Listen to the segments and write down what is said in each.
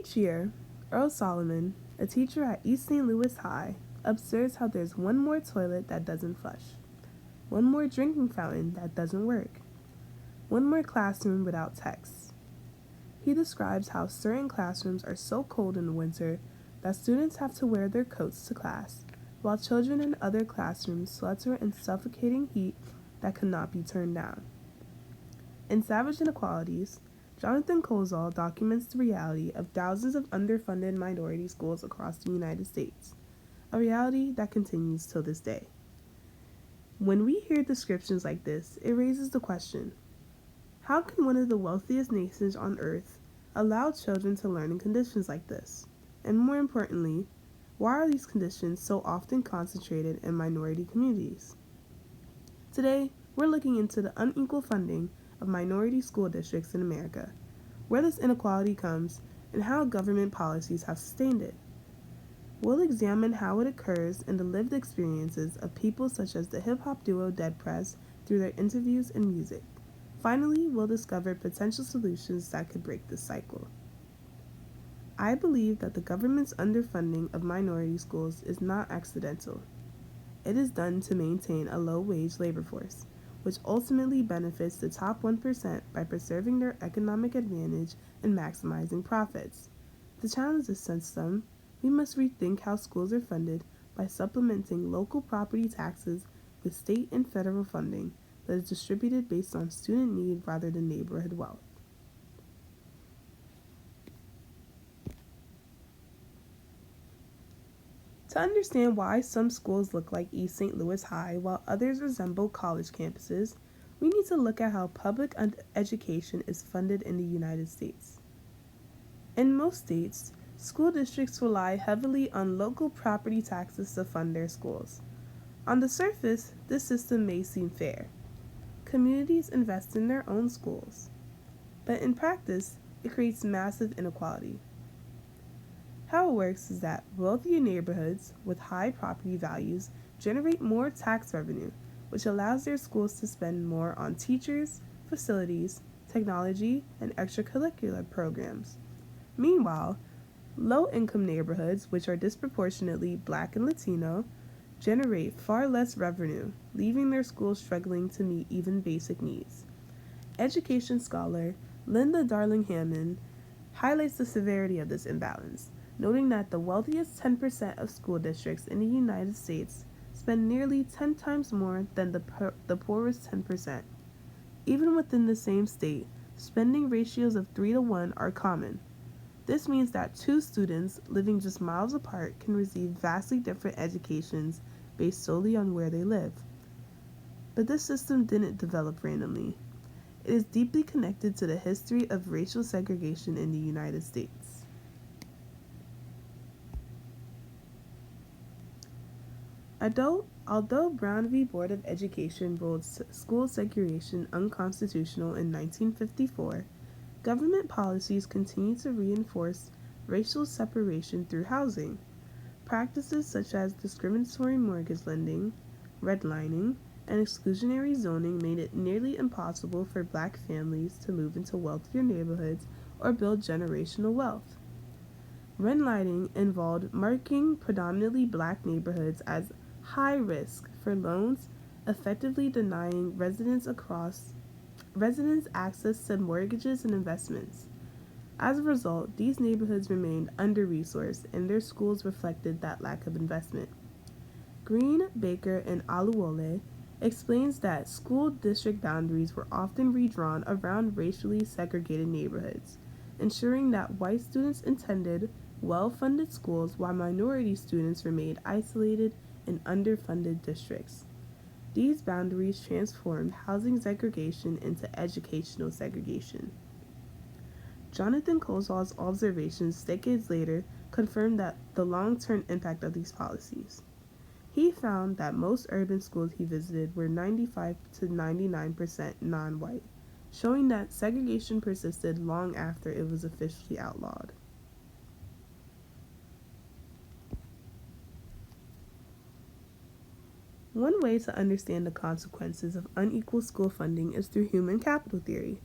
Each year, Earl Solomon, a teacher at East St. Louis High, observes how there's one more toilet that doesn't flush, one more drinking fountain that doesn't work, one more classroom without texts. He describes how certain classrooms are so cold in the winter that students have to wear their coats to class, while children in other classrooms swelter in suffocating heat that cannot be turned down. In Savage Inequalities, Jonathan Kozol documents the reality of thousands of underfunded minority schools across the United States, a reality that continues till this day. When we hear descriptions like this, it raises the question, how can one of the wealthiest nations on earth allow children to learn in conditions like this? And more importantly, why are these conditions so often concentrated in minority communities? Today, we're looking into the unequal funding of minority school districts in America, where this inequality comes, and how government policies have sustained it. We'll examine how it occurs in the lived experiences of people such as the hip-hop duo Dead Prez through their interviews and music. Finally, we'll discover potential solutions that could break this cycle. I believe that the government's underfunding of minority schools is not accidental. It is done to maintain a low-wage labor force, which ultimately benefits the top 1% by preserving their economic advantage and maximizing profits. To challenge this system, we must rethink how schools are funded by supplementing local property taxes with state and federal funding that is distributed based on student need rather than neighborhood wealth. To understand why some schools look like East St. Louis High while others resemble college campuses, we need to look at how public education is funded in the United States. In most states, school districts rely heavily on local property taxes to fund their schools. On the surface, this system may seem fair. Communities invest in their own schools. But in practice, it creates massive inequality. How it works is that wealthier neighborhoods with high property values generate more tax revenue, which allows their schools to spend more on teachers, facilities, technology, and extracurricular programs. Meanwhile, low-income neighborhoods, which are disproportionately Black and Latino, generate far less revenue, leaving their schools struggling to meet even basic needs. Education scholar Linda Darling Hammond highlights the severity of this imbalance, noting that the wealthiest 10% of school districts in the United States spend nearly 10 times more than the poorest 10%. Even within the same state, spending ratios of 3 to 1 are common. This means that two students living just miles apart can receive vastly different educations based solely on where they live. But this system didn't develop randomly. It is deeply connected to the history of racial segregation in the United States. Although Brown v. Board of Education ruled school segregation unconstitutional in 1954, government policies continue to reinforce racial separation through housing. Practices such as discriminatory mortgage lending, redlining, and exclusionary zoning made it nearly impossible for Black families to move into wealthier neighborhoods or build generational wealth. Redlining involved marking predominantly Black neighborhoods as high risk for loans, effectively denying residents access to mortgages and investments. As a result, these neighborhoods remained under-resourced and their schools reflected that lack of investment. Green, Baker, and Aluole explains that school district boundaries were often redrawn around racially segregated neighborhoods, ensuring that white students attended well-funded schools while minority students remained isolated in underfunded districts. These boundaries transformed housing segregation into educational segregation. Jonathan Kozol's observations decades later confirmed that the long-term impact of these policies. He found that most urban schools he visited were 95 to 99% non-white, showing that segregation persisted long after it was officially outlawed. One way to understand the consequences of unequal school funding is through human capital theory.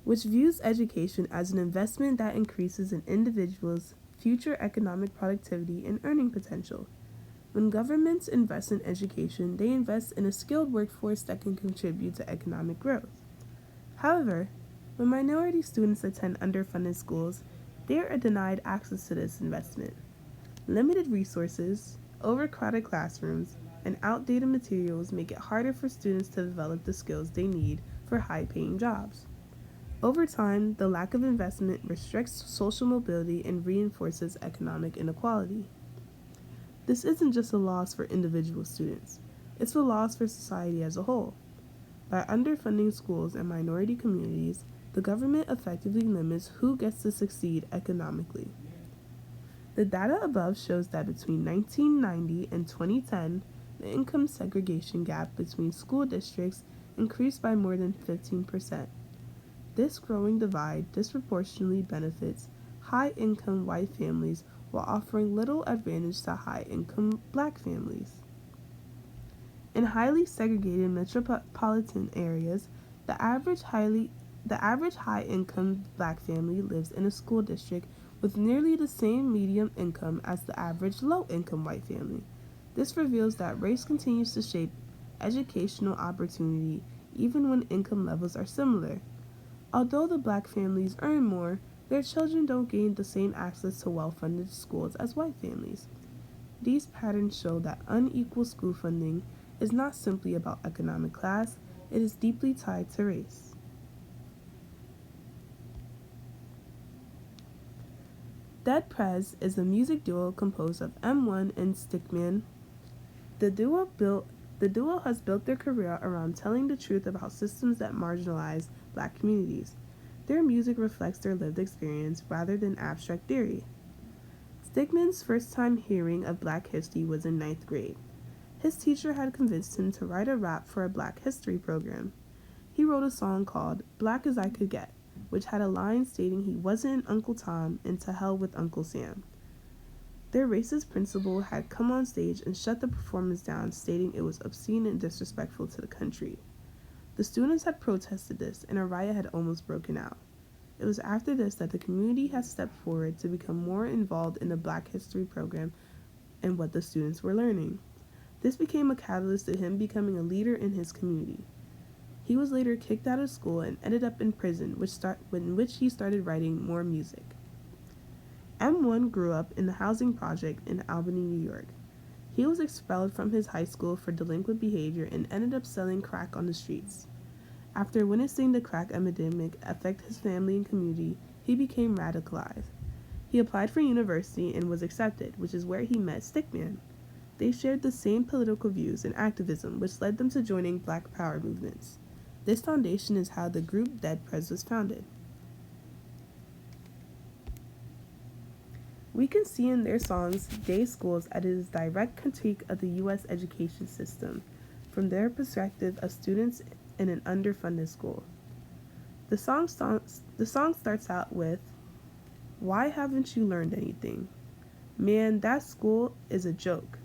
which views education as an investment that increases an individual's future economic productivity and earning potential. When governments invest in education, they invest in a skilled workforce that can contribute to economic growth. However, when minority students attend underfunded schools, they are denied access to this investment. Limited resources, overcrowded classrooms, and outdated materials make it harder for students to develop the skills they need for high paying jobs. Over time, the lack of investment restricts social mobility and reinforces economic inequality. This isn't just a loss for individual students, it's a loss for society as a whole. By underfunding schools and minority communities, the government effectively limits who gets to succeed economically. The data above shows that between 1990 and 2010, the income segregation gap between school districts increased by more than 15%. This growing divide disproportionately benefits high-income white families while offering little advantage to high-income black families. In highly segregated metropolitan areas, the average high-income black family lives in a school district with nearly the same median income as the average low-income white family. This reveals that race continues to shape educational opportunity even when income levels are similar. Although the black families earn more, their children don't gain the same access to well-funded schools as white families. These patterns show that unequal school funding is not simply about economic class, it is deeply tied to race. Dead Prez is a music duo composed of M1 and Stickman. The duo has built their career around telling the truth about systems that marginalize black communities. Their music reflects their lived experience rather than abstract theory. Stickman's first time hearing of black history was in ninth grade. His teacher had convinced him to write a rap for a black history program. He wrote a song called Black as I Could Get, which had a line stating he wasn't Uncle Tom and to hell with Uncle Sam. Their racist principal had come on stage and shut the performance down, stating it was obscene and disrespectful to the country. The students had protested this, and a riot had almost broken out. It was after this that the community had stepped forward to become more involved in the Black History program and what the students were learning. This became a catalyst to him becoming a leader in his community. He was later kicked out of school and ended up in prison, in which he started writing more music. M1 grew up in the housing project in Albany, New York. He was expelled from his high school for delinquent behavior and ended up selling crack on the streets. After witnessing the crack epidemic affect his family and community, he became radicalized. He applied for university and was accepted, which is where he met Stickman. They shared the same political views and activism, which led them to joining Black Power movements. This foundation is how the group Dead Prez was founded. We can see in their songs Day Schools as a direct critique of the U.S. education system from their perspective of students in an underfunded school. The song starts out with, "Why haven't you learned anything? Man, that school is a joke.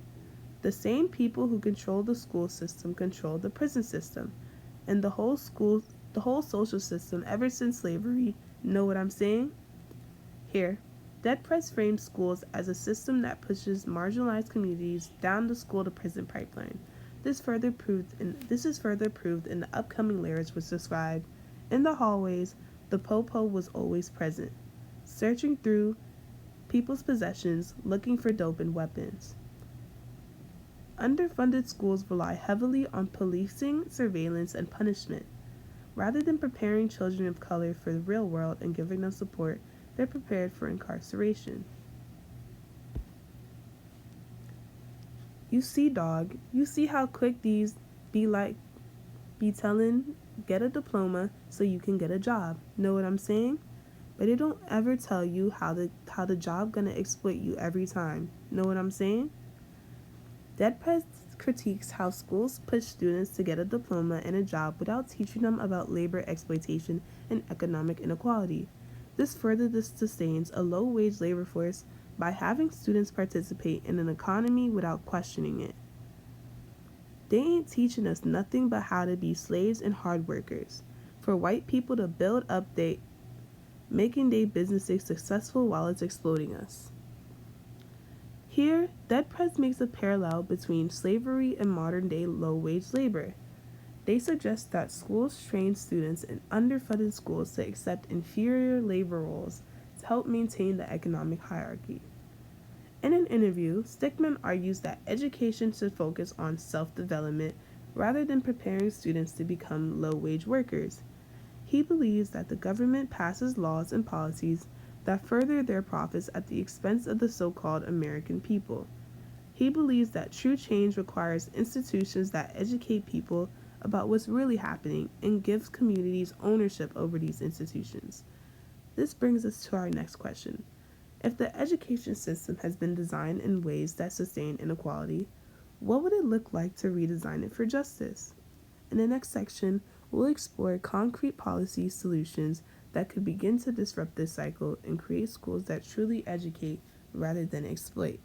The same people who control the school system control the prison system, and the whole social system ever since slavery. Know what I'm saying?" Here, Dead Prez frames schools as a system that pushes marginalized communities down the school-to-prison pipeline. This is further proved in the upcoming lyrics, which describe, "In the hallways, the po-po was always present, searching through people's possessions, looking for dope and weapons." Underfunded schools rely heavily on policing, surveillance, and punishment. Rather than preparing children of color for the real world and giving them support, they're prepared for incarceration. You see, dog, you see how quick these be telling, get a diploma so you can get a job. Know what I'm saying? But they don't ever tell you how the job gonna exploit you every time. Know what I'm saying? Dead Prez critiques how schools push students to get a diploma and a job without teaching them about labor exploitation and economic inequality. This further sustains a low-wage labor force by having students participate in an economy without questioning it. They ain't teaching us nothing but how to be slaves and hard workers. for white people to build up making their businesses successful while it's exploiting us. Here, Dead Prez makes a parallel between slavery and modern-day low-wage labor. They suggest that schools train students in underfunded schools to accept inferior labor roles to help maintain the economic hierarchy. In an interview, Stickman argues that education should focus on self-development rather than preparing students to become low-wage workers. He believes that the government passes laws and policies that further their profits at the expense of the so-called American people. He believes that true change requires institutions that educate people about what's really happening and gives communities ownership over these institutions. This brings us to our next question. If the education system has been designed in ways that sustain inequality, what would it look like to redesign it for justice? In the next section, we'll explore concrete policy solutions that could begin to disrupt this cycle and create schools that truly educate rather than exploit.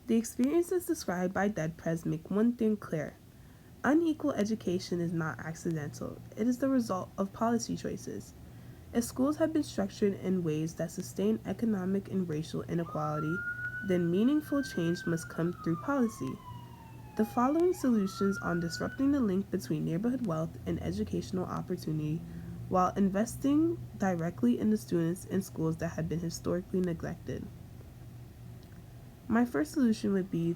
The experiences described by Dead Prez make one thing clear. Unequal education is not accidental, it is the result of policy choices. If schools have been structured in ways that sustain economic and racial inequality, then meaningful change must come through policy. The following solutions on disrupting the link between neighborhood wealth and educational opportunity while investing directly in the students in schools that have been historically neglected. My first solution would be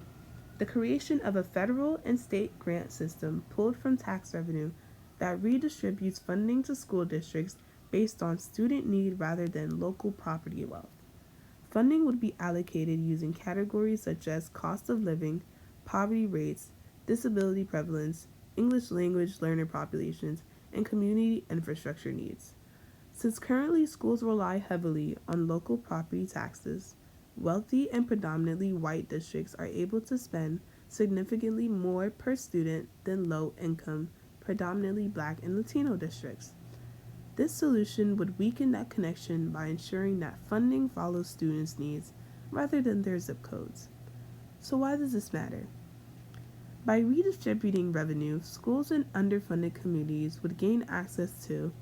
the creation of a federal and state grant system pulled from tax revenue that redistributes funding to school districts based on student need rather than local property wealth. Funding would be allocated using categories such as cost of living, poverty rates, disability prevalence, English language learner populations, and community infrastructure needs. Since currently schools rely heavily on local property taxes, wealthy and predominantly white districts are able to spend significantly more per student than low-income, predominantly Black and Latino districts. This solution would weaken that connection by ensuring that funding follows students' needs rather than their zip codes. So why does this matter? By redistributing revenue, schools in underfunded communities would gain access to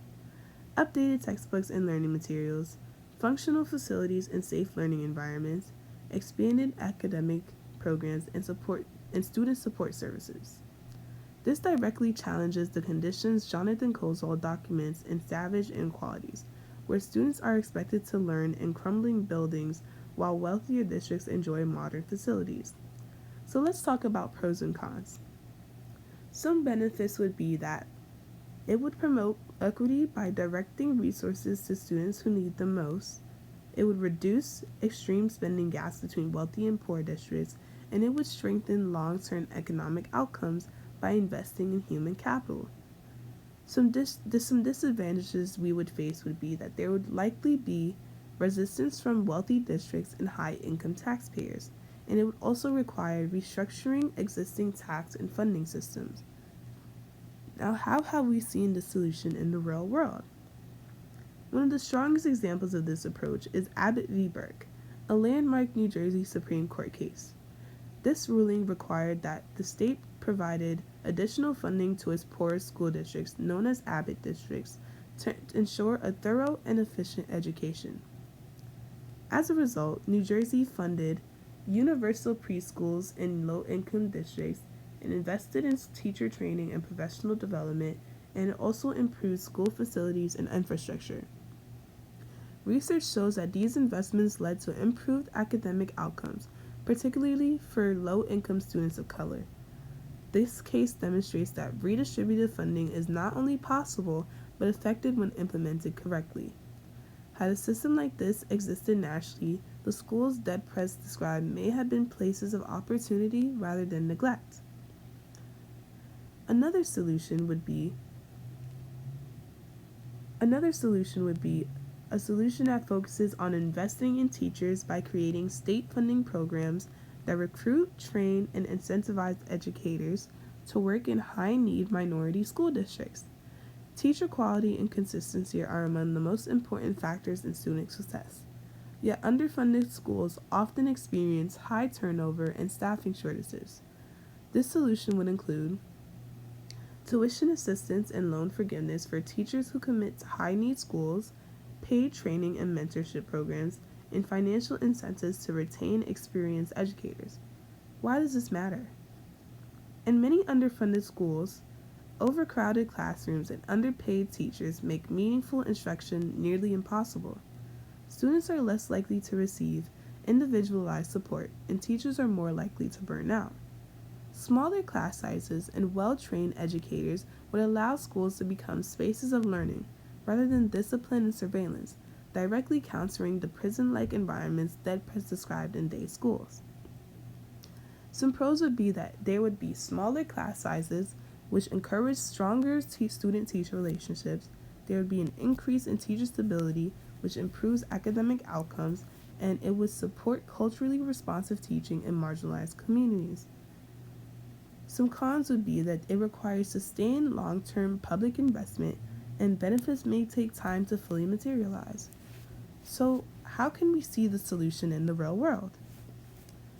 updated textbooks and learning materials, functional facilities and safe learning environments, expanded academic programs, and student support services. This directly challenges the conditions Jonathan Kozol documents in Savage Inequalities, where students are expected to learn in crumbling buildings while wealthier districts enjoy modern facilities. So let's talk about pros and cons. Some benefits would be that it would promote equity by directing resources to students who need them most. It would reduce extreme spending gaps between wealthy and poor districts, and it would strengthen long-term economic outcomes by investing in human capital. Some disadvantages we would face would be that there would likely be resistance from wealthy districts and high-income taxpayers, and it would also require restructuring existing tax and funding systems. Now, how have we seen the solution in the real world? One of the strongest examples of this approach is Abbott v. Burke, a landmark New Jersey Supreme Court case. This ruling required that the state provided additional funding to its poorest school districts, known as Abbott districts, to ensure a thorough and efficient education. As a result, New Jersey funded universal preschools in low-income districts and invested in teacher training and professional development, and it also improved school facilities and infrastructure. Research shows that these investments led to improved academic outcomes, particularly for low-income students of color. This case demonstrates that redistributed funding is not only possible, but effective when implemented correctly. Had a system like this existed nationally, the schools Dead Prez described may have been places of opportunity rather than neglect. Another solution would be a solution that focuses on investing in teachers by creating state funding programs that recruit, train, and incentivize educators to work in high-need minority school districts. Teacher quality and consistency are among the most important factors in student success. Yet underfunded schools often experience high turnover and staffing shortages. This solution would include tuition assistance and loan forgiveness for teachers who commit to high-need schools, paid training and mentorship programs, and financial incentives to retain experienced educators. Why does this matter? In many underfunded schools, overcrowded classrooms and underpaid teachers make meaningful instruction nearly impossible. Students are less likely to receive individualized support, and teachers are more likely to burn out. Smaller class sizes and well-trained educators would allow schools to become spaces of learning rather than discipline and surveillance, directly countering the prison-like environments that is described in day schools. Some pros would be that there would be smaller class sizes, which encourage stronger student-teacher relationships. There would be an increase in teacher stability, which improves academic outcomes, and it would support culturally responsive teaching in marginalized communities. Some cons would be that it requires sustained long-term public investment, and benefits may take time to fully materialize. So, how can we see the solution in the real world?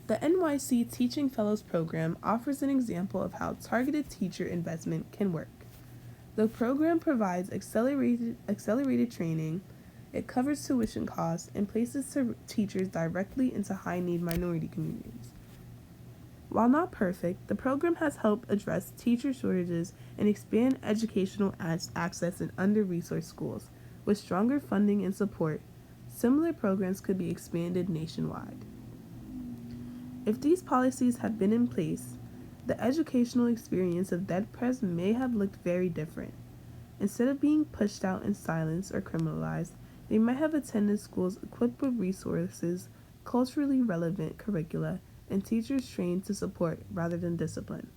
The NYC Teaching Fellows Program offers an example of how targeted teacher investment can work. The program provides accelerated training, it covers tuition costs, and places teachers directly into high-need minority communities. While not perfect, the program has helped address teacher shortages and expand educational access in under-resourced schools. With stronger funding and support, similar programs could be expanded nationwide. If these policies had been in place, the educational experience of DEDPRES may have looked very different. Instead of being pushed out in silence or criminalized, they might have attended schools equipped with resources, culturally relevant curricula, and teachers trained to support rather than discipline.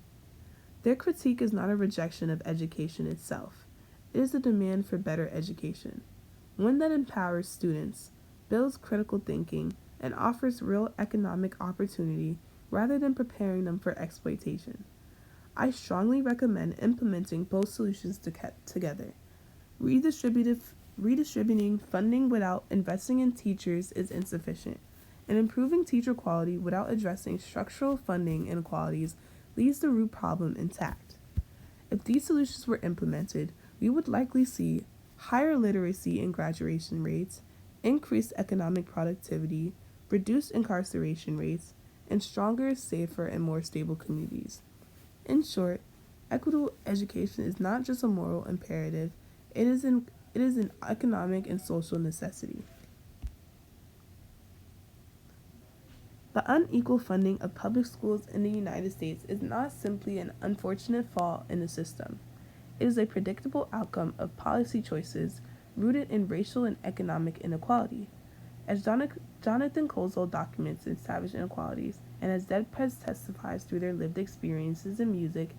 Their critique is not a rejection of education itself. It is a demand for better education, one that empowers students, builds critical thinking, and offers real economic opportunity rather than preparing them for exploitation. I strongly recommend implementing both solutions together. Redistributing funding without investing in teachers is insufficient, and improving teacher quality without addressing structural funding inequalities leaves the root problem intact. If these solutions were implemented, we would likely see higher literacy and graduation rates, increased economic productivity, reduced incarceration rates, and stronger, safer, and more stable communities. In short, equitable education is not just a moral imperative, it is an economic and social necessity. The unequal funding of public schools in the United States is not simply an unfortunate flaw in the system. It is a predictable outcome of policy choices rooted in racial and economic inequality. As Jonathan Kozol documents in Savage Inequalities, and as DEDPRES testifies through their lived experiences in music,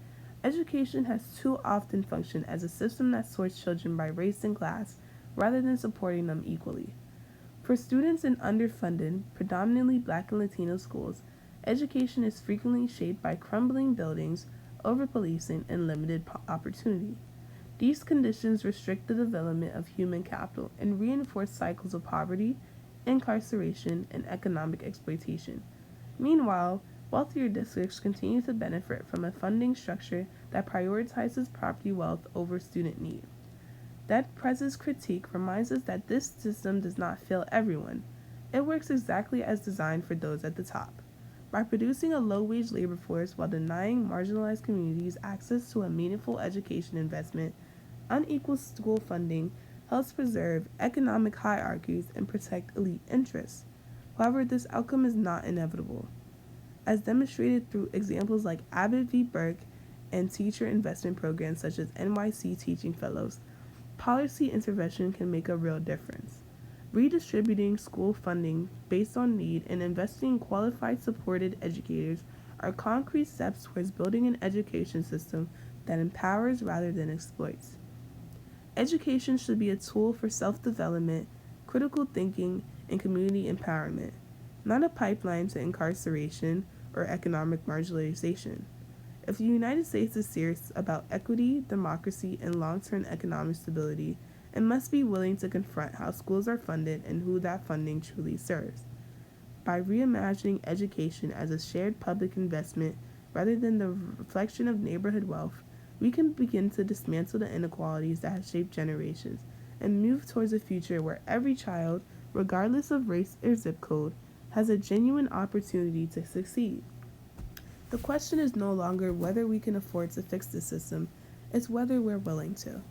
education has too often functioned as a system that sorts children by race and class rather than supporting them equally. For students in underfunded, predominantly Black and Latino schools, education is frequently shaped by crumbling buildings, over-policing, and limited opportunity. These conditions restrict the development of human capital and reinforce cycles of poverty, incarceration, and economic exploitation. Meanwhile, wealthier districts continue to benefit from a funding structure that prioritizes property wealth over student need. DEDPRES's critique reminds us that this system does not fail everyone. It works exactly as designed for those at the top. By producing a low-wage labor force while denying marginalized communities access to a meaningful education investment, unequal school funding helps preserve economic hierarchies and protect elite interests. However, this outcome is not inevitable. As demonstrated through examples like Abbott v. Burke and teacher investment programs such as NYC Teaching Fellows, policy intervention can make a real difference. Redistributing school funding based on need and investing in qualified supported educators are concrete steps towards building an education system that empowers rather than exploits. Education should be a tool for self-development, critical thinking, and community empowerment, not a pipeline to incarceration or economic marginalization. If the United States is serious about equity, democracy, and long-term economic stability, it must be willing to confront how schools are funded and who that funding truly serves. By reimagining education as a shared public investment rather than the reflection of neighborhood wealth, we can begin to dismantle the inequalities that have shaped generations and move towards a future where every child, regardless of race or zip code, has a genuine opportunity to succeed. The question is no longer whether we can afford to fix the system, it's whether we're willing to.